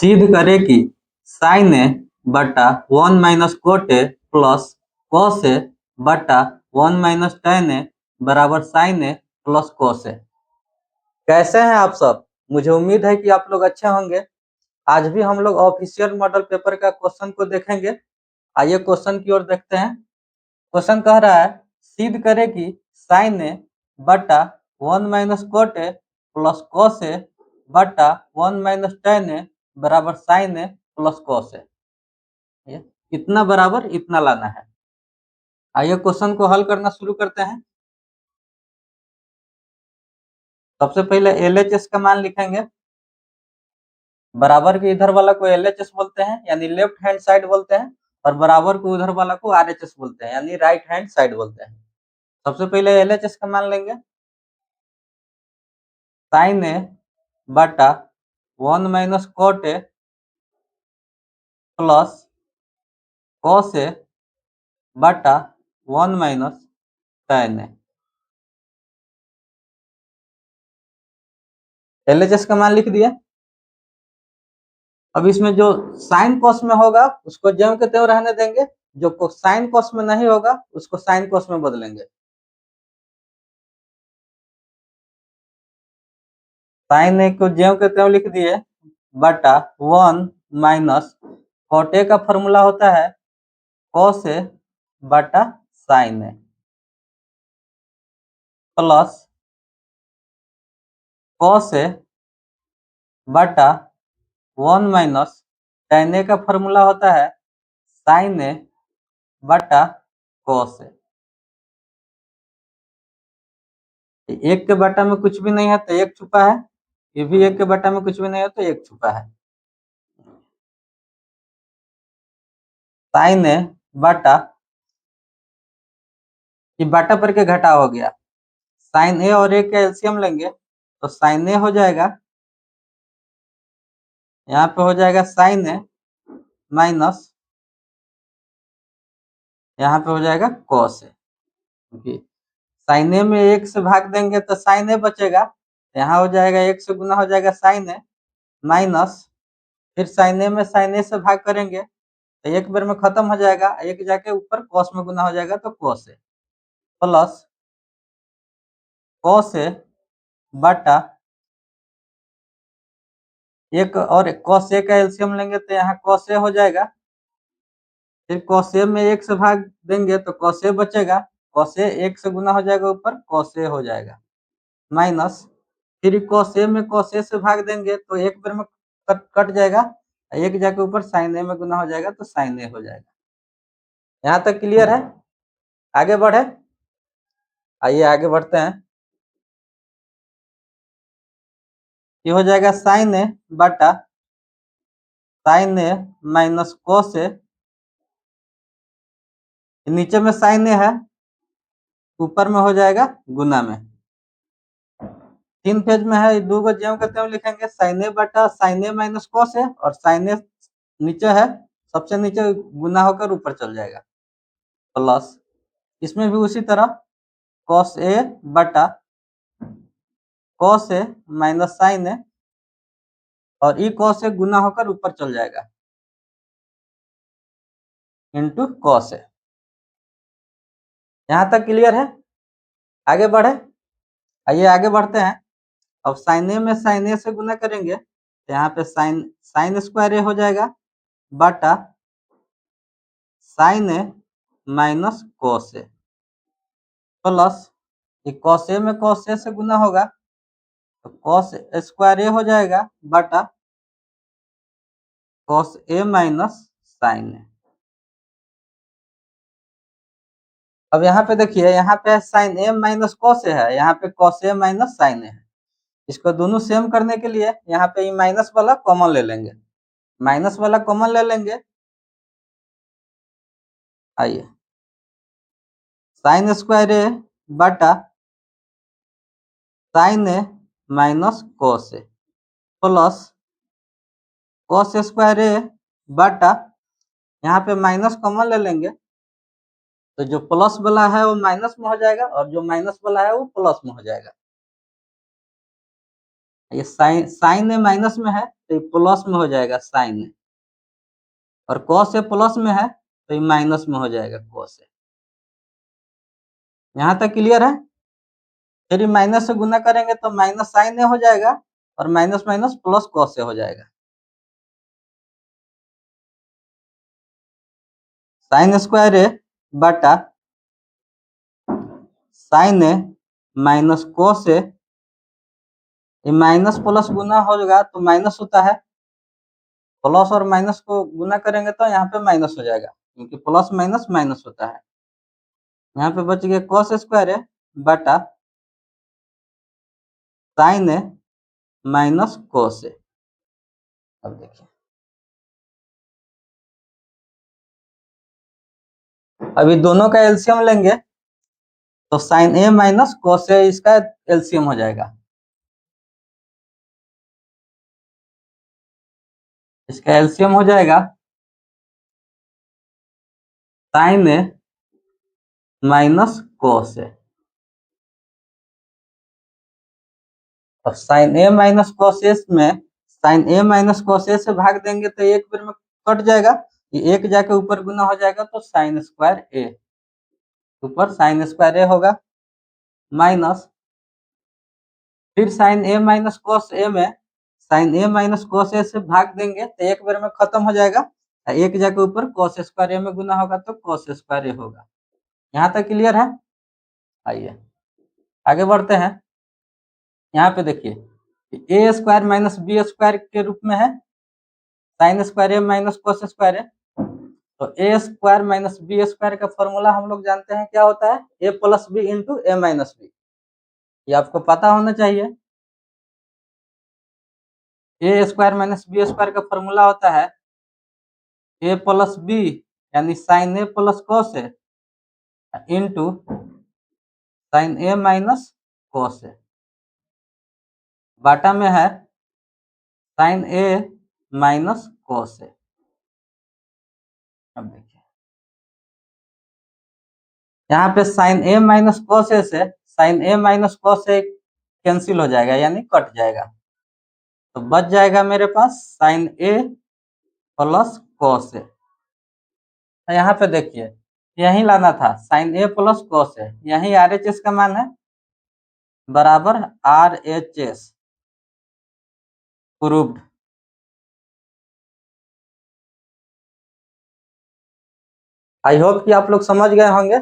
सिद्ध करें कि साइन ए बटा 1 - cot A plus cos A बटा 1 - tan ए बराबर sign A plus cos A. कैसे हैं आप सब? मुझे उम्मीद है कि आप लोग अच्छे होंगे। आज भी हम लोग ऑफिशियल मॉडल पेपर का क्वेश्चन को देखेंगे। आइए क्वेश्चन की ओर देखते हैं। क्वेश्चन कह रहा है सिद्ध करें कि साइन ए बटा 1 - cot A plus cos A बटा 1 - tan ए बराबर sign A plus cos A. कितना बराबर इतना लाना है। आइए क्वेश्चन को हल करना शुरू करते हैं। सबसे पहले LHS का मान लिखेंगे। बराबर के इधर वाला को LHS बोलते हैं यानी लेफ्ट हैंड साइड बोलते हैं, और बराबर को उधर वाला को RHS बोलते हैं यानी राइट हैंड साइड बोलते हैं। सबसे पहले LHS का मान लेंगे। साइन ए बटा 1 - cot A plus cos A बटा 1 - tan ए। LHS का मान लिख दिया। अब इसमें जो साइन कॉस में होगा उसको ज्यों के त्यों रहने देंगे, जो साइन कॉस में नहीं होगा उसको साइन कॉस में बदलेंगे। साइन ए को ज्यों के त्यों लिख दिए बटा 1 - कोट ए का फॉर्मूला होता है कॉस ए बटा sign A plus cos A बटा 1 - tan ए का फॉर्मूला होता है साइन ए बटा कॉस ए। एक के बटा में कुछ भी नहीं है तो एक छुपा है, ये भी एक के बटा में कुछ भी नहीं है तो एक छुपा है। साइन ए बटा, ये बटा पर के घटा हो गया, साइन ए और ए का एलसीएम लेंगे तो साइन ए हो जाएगा, यहाँ पे हो जाएगा साइन ए माइनस, यहाँ पे हो जाएगा कॉस ए। साइन ए में एक से भाग देंगे तो साइन ए बचेगा, यहाँ हो जाएगा एक से गुना हो जाएगा साइन ए माइनस, फिर साइन ए में साइन ए से भाग करेंगे तो एक बार में खत्म हो जाएगा, एक जाके ऊपर कॉस में गुना हो जाएगा तो cos A plus cos A बटा एक, और कॉस ए का एलसीएम लेंगे तो यहाँ कॉस ए हो जाएगा, फिर कॉस ए में एक से भाग देंगे तो कॉस ए बचेगा, कॉस ए एक से गुना हो जाएगा ऊपर कॉस ए हो जाएगा माइनस, फिर कॉस ए में कॉस ए से भाग देंगे तो एक बार में कट जाएगा, एक जाके ऊपर साइन ए में गुना हो जाएगा तो साइन ए हो जाएगा। यहाँ तक क्लियर है? आगे बढ़े। आइए आगे बढ़ते हैं। ये हो जाएगा साइन ए बटा sign A minus cos A, नीचे में साइन ए है ऊपर में हो जाएगा गुना में, तीन पेज में है, दो को ज्यों के त्यों लिखेंगे, साइन ए बटा sign A minus cos A, और साइन ए नीचे है सबसे नीचे गुना होकर ऊपर चल जाएगा प्लस, इसमें भी उसी तरह कॉस ए बटा कॉस ए माइनस साइन ए, और ई कॉस ए गुना होकर ऊपर चल जाएगा इंटू कॉस ए। यहाँ तक क्लियर है? आगे बढ़े। आइए आगे बढ़ते हैं। अब साइन ए में साइन ए से गुना करेंगे तो यहाँ पे साइन साइन स्क्वायर ए हो जाएगा बटा sign A minus cos A plus, ये कॉस ए में कॉस ए से गुना होगा तो कॉस स्क्वायर ए हो जाएगा बटा कॉस ए माइनस साइन ए। अब यहाँ पे देखिए, यहाँ पे sign A minus cos A है, यहाँ पे कॉस ए माइनस साइन ए है। इसको दोनों सेम करने के लिए यहाँ पे माइनस वाला कॉमन ले लेंगे, माइनस वाला कॉमन ले लेंगे। आइए, साइन स्क्वायर ए बटा sign A minus cos A plus cos square ए बटा, यहाँ पे माइनस कॉमन ले लेंगे तो जो प्लस वाला है वो माइनस में हो जाएगा और जो माइनस वाला है वो प्लस में हो जाएगा। ये साइन ए माइनस में है तो ये प्लस में हो जाएगा साइन ए, और कॉस ए प्लस में है तो ये माइनस में हो जाएगा कॉस ए। यहाँ तक क्लियर है? फिर माइनस से गुना करेंगे तो माइनस साइन ए हो जाएगा और minus minus plus cos A हो जाएगा। साइन स्क्वायर ए बटा sign A minus cos A, ये माइनस प्लस गुना होगा तो माइनस होता है, प्लस और माइनस को गुना करेंगे तो यहाँ पे माइनस हो जाएगा क्योंकि प्लस माइनस माइनस होता है। यहाँ पे बच गया कॉस स्क्वायर है बटा sign A minus cos A. अब देखिए, अभी दोनों का एलसीएम लेंगे तो sign A minus cos A इसका एलसीएम हो जाएगा। इसका एलसीएम हो जाएगा sign A minus cos A, और sign A minus cos A में sign A minus cos A से भाग देंगे तो एक बार में कट जाएगा, ये एक जाके ऊपर गुना हो जाएगा तो साइन स्क्वायर ए, ऊपर साइन स्क्वायर ए होगा माइनस फिर sign A minus cos A में sign A minus cos A से भाग देंगे तो एक बार में खत्म हो जाएगा, एक जाके ऊपर कॉस स्क्वायर ए में गुना होगा तो कॉस स्क्वायर ए होगा। यहाँ तक क्लियर है? आइए आगे बढ़ते हैं। यहाँ पे देखिए ए स्क्वायर माइनस बी स्क्वायर के रूप में है साइन स्क्वायर ए माइनस कॉस स्क्वायर ए, तो ए स्क्वायर माइनस बी स्क्वायर का फॉर्मूला हम लोग जानते हैं क्या होता है, ए प्लस बी इंटू ए माइनस बी, ये आपको पता होना चाहिए। ए स्क्वायर माइनस बी स्क्वायर का फॉर्मूला होता है ए प्लस बी यानी sign A plus cos A into sine A minus cos A, बाटा में है sign A minus cos A. अब देखिए यहाँ पे sign A minus cos A से sign A minus cos A cancel हो जाएगा यानी कट जाएगा, तो बच जाएगा मेरे पास sign A plus cos A. यहाँ पे देखिए यही लाना था sign A plus cos A, यही आर एच एस का मान है बराबर R H S proved. I hope कि आप लोग समझ गए होंगे।